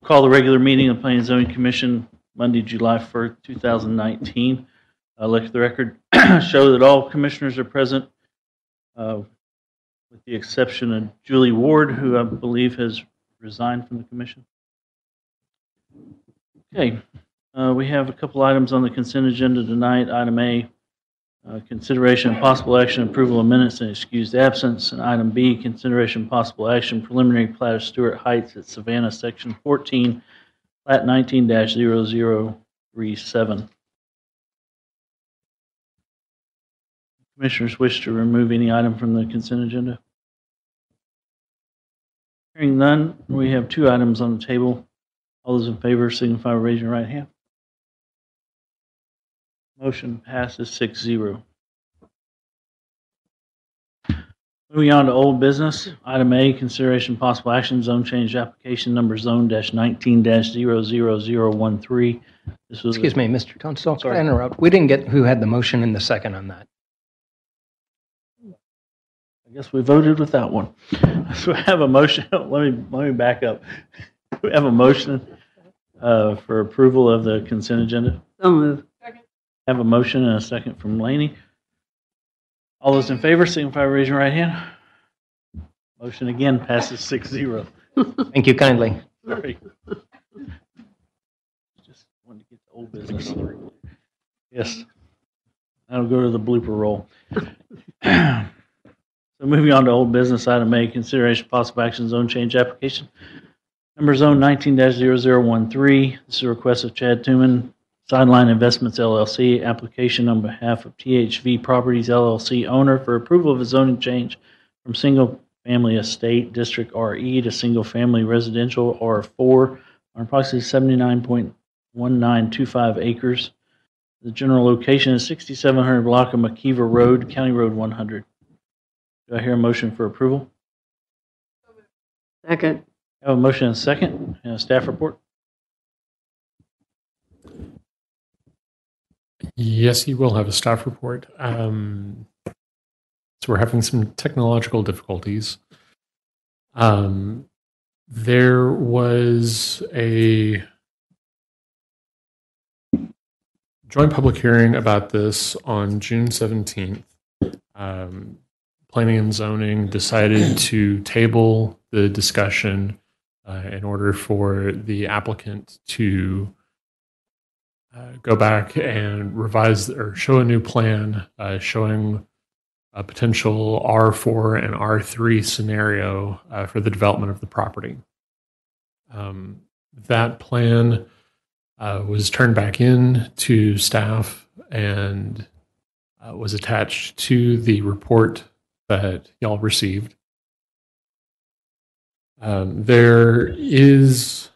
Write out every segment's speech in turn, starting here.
Call the regular meeting of the Planning and Zoning Commission Monday, July 1st, 2019. Let the record show that all commissioners are present, with the exception of Julie Ward, who I believe has resigned from the commission. Okay, we have a couple items on the consent agenda tonight. Item A, consideration and possible action, approval of minutes and excused absence. And item B, consideration and possible action, preliminary plat of Stewart Heights at Savannah Section 14, Plat 19-0037. Commissioners wish to remove any item from the consent agenda? Hearing none, we have two items on the table. All those in favor signify by raising your right hand. Motion passes 6-0. Moving on to old business. Item A, consideration possible action, zone change application number zone-19-00013. This was Excuse me, Mr. Tunstall, can I interrupt? We didn't get who had the motion in the second on that. I guess we voted with that one. So we have a motion. Let me back up. We have a motion for approval of the consent agenda. So moved. Have a motion and a second from Laney. All those in favor, signify by raising your right hand. Motion again passes 6-0. Thank you kindly. Sorry. Just wanted to get to old business. Yes. That'll go to the blooper roll. So moving on to old business, item A, consideration possible action, zone change application. Number zone 19-0013. This is a request of Chad Thumann, Sideline Investments, LLC, application on behalf of THV Properties, LLC, owner for approval of a zoning change from single-family estate district RE to single-family residential R4 on approximately 79.1925 acres. The general location is 6700 block of McKeever Road, County Road 100. Do I hear a motion for approval? Second. I have a motion and a second. And a staff report. Yes, you will have a staff report. So we're having some technological difficulties. There was a joint public hearing about this on June 17th. Planning and Zoning decided to table the discussion in order for the applicant to go back and revise or show a new plan showing a potential R4 and R3 scenario for the development of the property. That plan was turned back in to staff and was attached to the report that y'all received. There is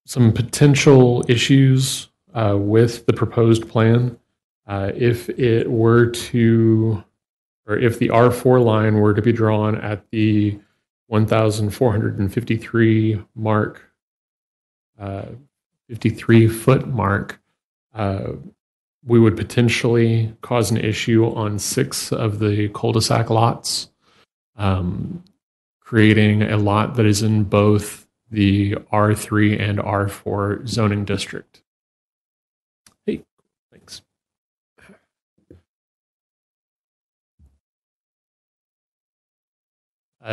some potential issues with the proposed plan. If it were to, or if the R4 line were to be drawn at the 1,453 mark, 53-foot mark, we would potentially cause an issue on 6 of the cul-de-sac lots, creating a lot that is in both the R3 and R4 zoning district. Hey, thanks.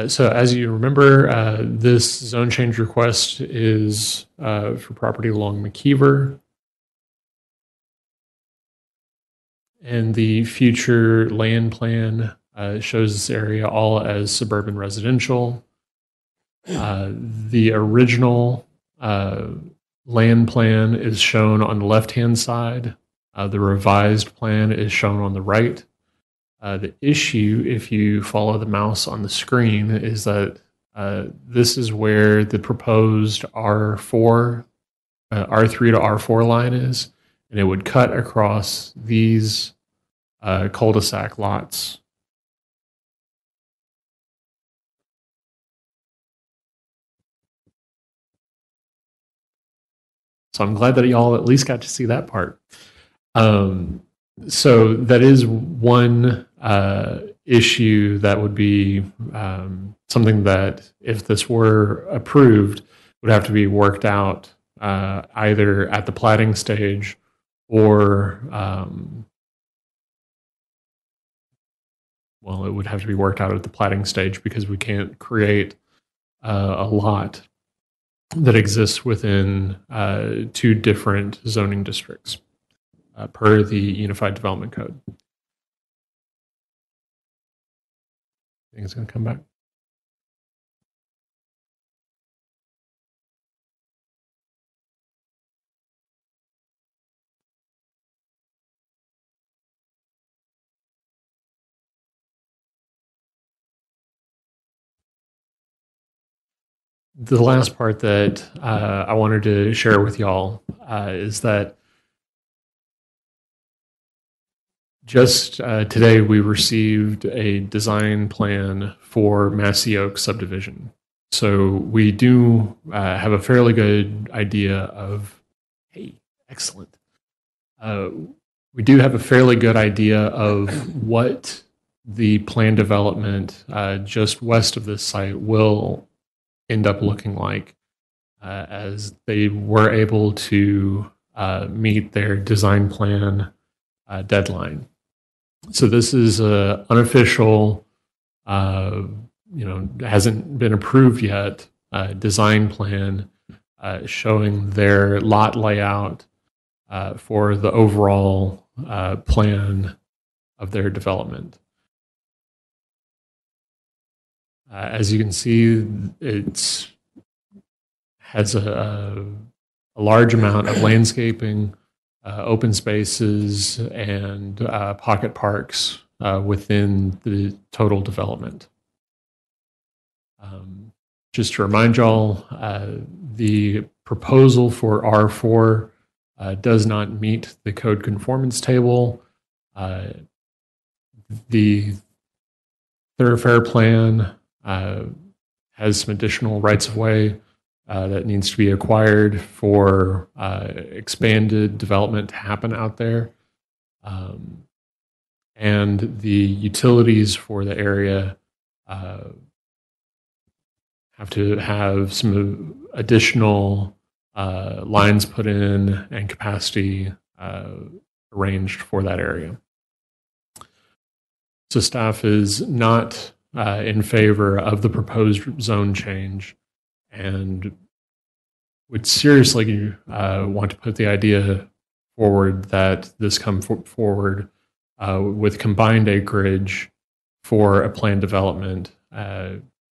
So as you remember, this zone change request is for property along McKeever. And the future land plan shows this area all as suburban residential. The original land plan is shown on the left-hand side. The revised plan is shown on the right. The issue, if you follow the mouse on the screen, is that this is where the proposed R3 to R4 line is, and it would cut across these cul-de-sac lots. So I'm glad that y'all at least got to see that part. So that is one issue that would be something that, if this were approved, would have to be worked out either at the platting stage or, well, it would have to be worked out at the platting stage because we can't create a lot that exists within two different zoning districts per the Unified Development Code. I think it's going to come back. The last part that I wanted to share with y'all is that just today we received a design plan for Massey Oak subdivision. So we do have a fairly good idea of, hey, excellent. We do have a fairly good idea of what the planned development just west of this site will end up looking like as they were able to meet their design plan deadline. So this is an unofficial, hasn't been approved yet, design plan showing their lot layout for the overall plan of their development. As you can see, it has a large amount of landscaping, open spaces, and pocket parks within the total development. Just to remind y'all, the proposal for R4 does not meet the code conformance table. The thoroughfare plan has some additional rights of way that needs to be acquired for expanded development to happen out there. And the utilities for the area have to have some additional lines put in and capacity arranged for that area. So staff is not in favor of the proposed zone change and would seriously want to put the idea forward that this come forward with combined acreage for a planned development,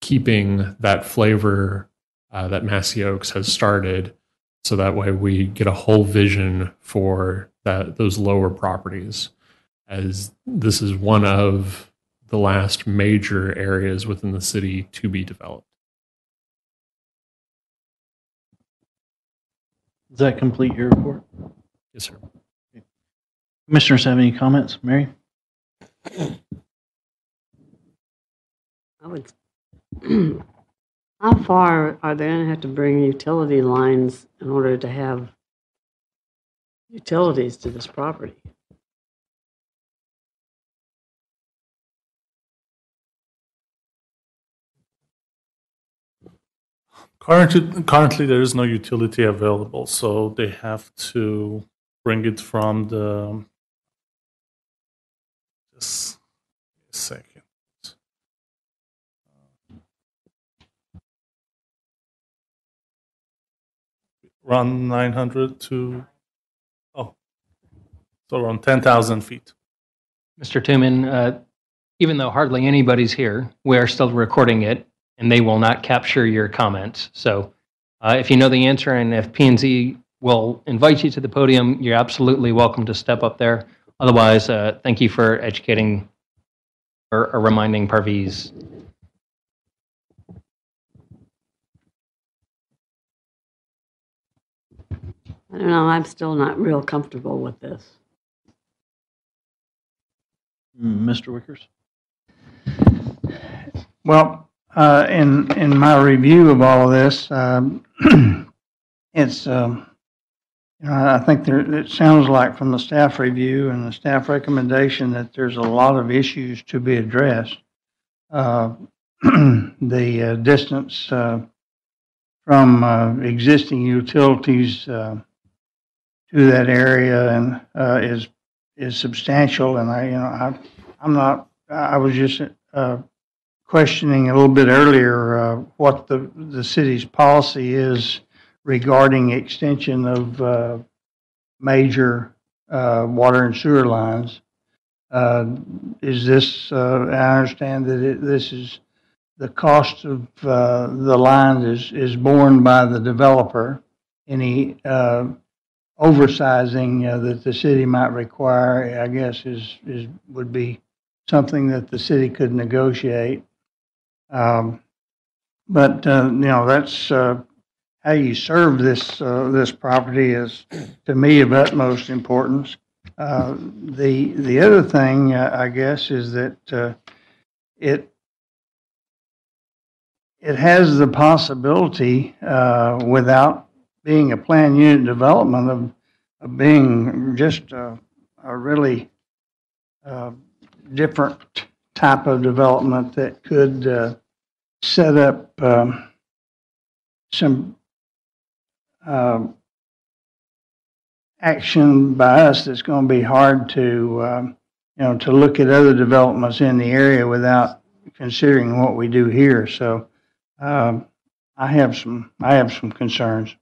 keeping that flavor that Massey Oaks has started, so that way we get a whole vision for those lower properties, as this is one of the last major areas within the city to be developed. Does that complete your report? Yes, sir. Commissioners have any comments? Mary? I would. How far are they going to have to bring utility lines in order to have utilities to this property? Currently, there is no utility available, so they have to bring it from the. Just a second. Around 900 to, so around 10,000 feet. Mr. Thumann, even though hardly anybody's here, we are still recording it, and they will not capture your comments. So if you know the answer and if P&Z will invite you to the podium, you're absolutely welcome to step up there. Otherwise, thank you for educating or reminding Parviz. I don't know. I'm still not real comfortable with this. Mr. Wickers? Well, in my review of all of this, it's I think it sounds like from the staff review and the staff recommendation that there's a lot of issues to be addressed. The distance from existing utilities to that area and is substantial. And I was just questioning a little bit earlier what the city's policy is regarding extension of major water and sewer lines. Is this, I understand that this is the cost of the line is borne by the developer. Any oversizing that the city might require, I guess, would be something that the city could negotiate. But that's how you serve this property is, to me, of utmost importance. The other thing, I guess, is that it has the possibility, without being a planned unit development, of being just a really different type of development that could set up some action by us that's going to be hard to look at other developments in the area without considering what we do here. So I have some concerns.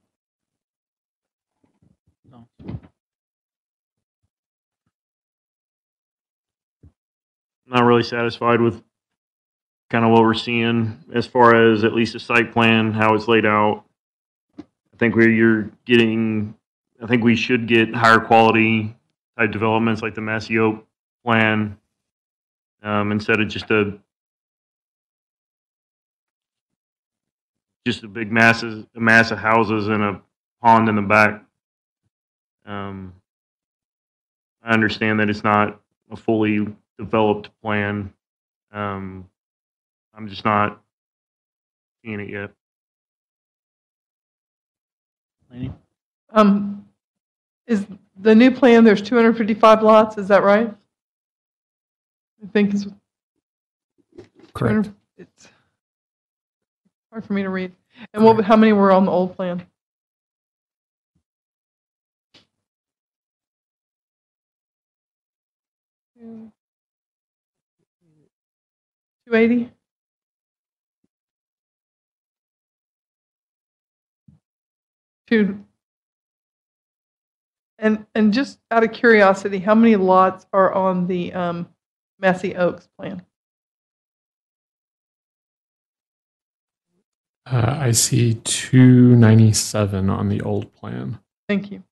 Not really satisfied with kind of what we're seeing as far as at least the site plan, how it's laid out. I think I think we should get higher quality type developments like the Massey Oak plan, instead of just a big mass of houses and a pond in the back. I understand that it's not a fully developed plan. I'm just not seeing it yet. Laney? Is the new plan, there's 255 lots, is that right? I think it's Correct. It's hard for me to read. And how many were on the old plan? Yeah. 280? And just out of curiosity, how many lots are on the Massey Oaks plan? I see 297 on the old plan. Thank you.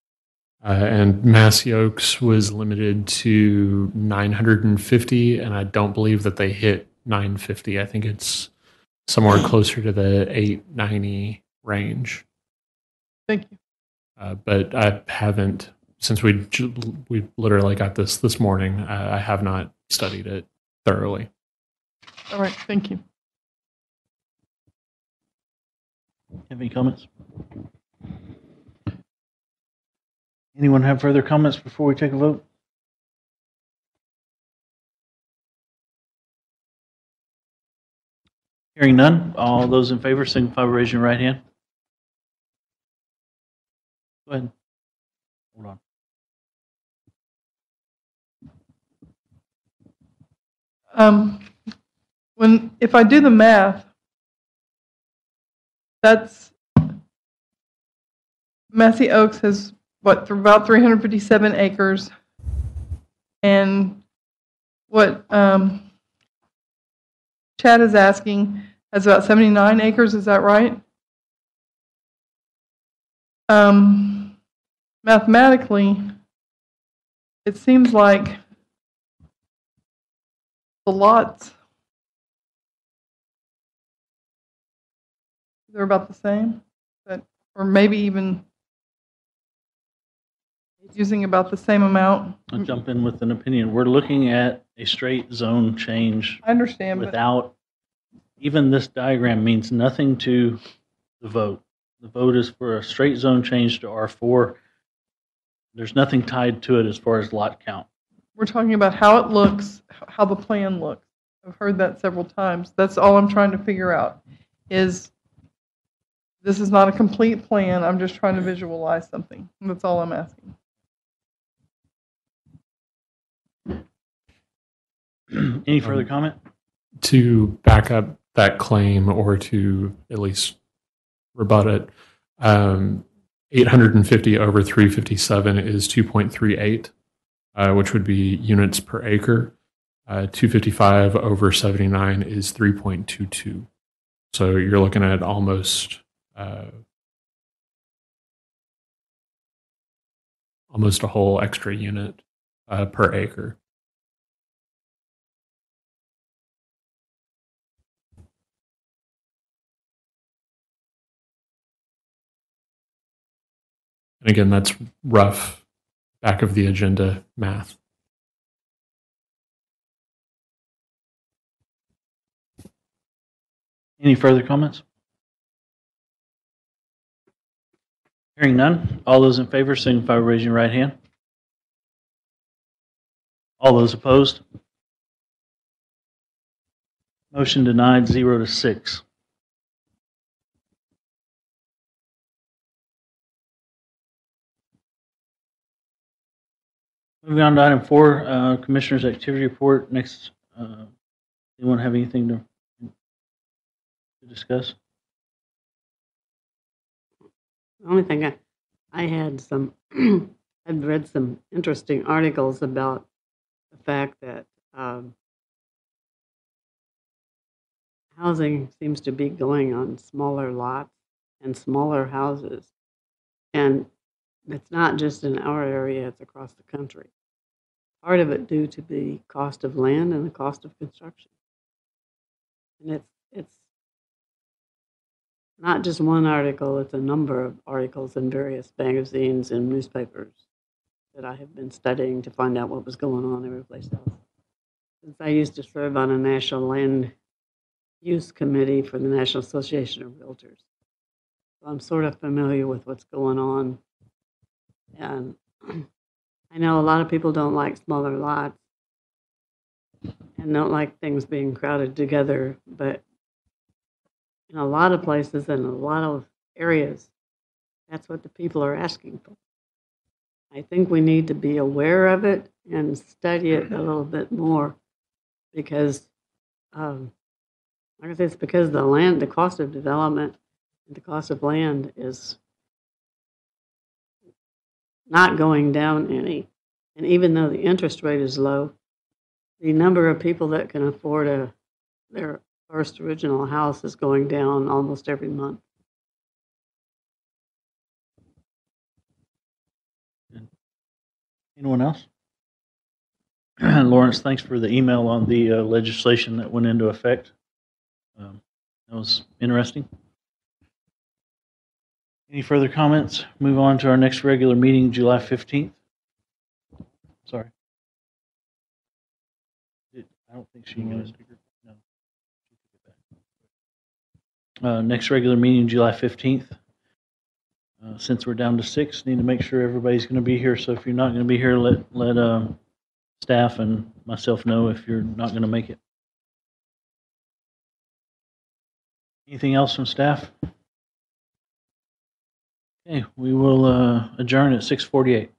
And Massey Oaks was limited to 950, and I don't believe that they hit 950. I think it's somewhere closer to the 890 range. Thank you. But I haven't, since we literally got this morning, I have not studied it thoroughly. All right, thank you. Have any comments? Anyone have further comments before we take a vote? Hearing none, all those in favor signify by raising your right hand. Go ahead. Hold on. If I do the math, that's Massey Oaks has about 357 acres, and what Chad is asking has about 79 acres. Is that right? Mathematically, it seems like the lots, they're about the same, or maybe even using about the same amount. I'll jump in with an opinion. We're looking at a straight zone change. I understand, without, even this diagram means nothing to the vote. The vote is for a straight zone change to R4. There's nothing tied to it as far as lot count. We're talking about how it looks, how the plan looks. I've heard that several times. That's all I'm trying to figure out is This is not a complete plan. I'm just trying to visualize something. That's all I'm asking. Any further comment? To back up that claim or to at least rebut it, 850 over 357 is 2.38, which would be units per acre. 255 over 79 is 3.22. So you're looking at almost a whole extra unit per acre. And again, that's rough back of the agenda math. Any further comments? Hearing none, all those in favor signify by raising your right hand. All those opposed? Motion denied, 0-6. Moving on to item 4, Commissioner's Activity Report. Next, anyone have anything to discuss? The only thing I had some, I'd read some interesting articles about the fact that housing seems to be going on smaller lots and smaller houses. And it's not just in our area, it's across the country. Part of it due to the cost of land and the cost of construction. And it's not just one article, it's a number of articles in various magazines and newspapers that I have been studying to find out what was going on every place else. Since I used to serve on a national land use committee for the National Association of Realtors. So I'm sort of familiar with what's going on. And I know a lot of people don't like smaller lots and don't like things being crowded together, but in a lot of places and a lot of areas, that's what the people are asking for. I think we need to be aware of it and study it a little bit more because, like I said, it's because the cost of development, and the cost of land is not going down any. And even though the interest rate is low, the number of people that can afford their first original house is going down almost every month. Anyone else? Lawrence, thanks for the email on the legislation that went into effect. That was interesting. Any further comments? Move on to our next regular meeting, July 15th. Sorry. I don't think she knows. No. Next regular meeting, July 15th. Since we're down to 6, need to make sure everybody's going to be here. So if you're not going to be here, let staff and myself know if you're not going to make it. Anything else from staff? Okay, we will adjourn at 6:48.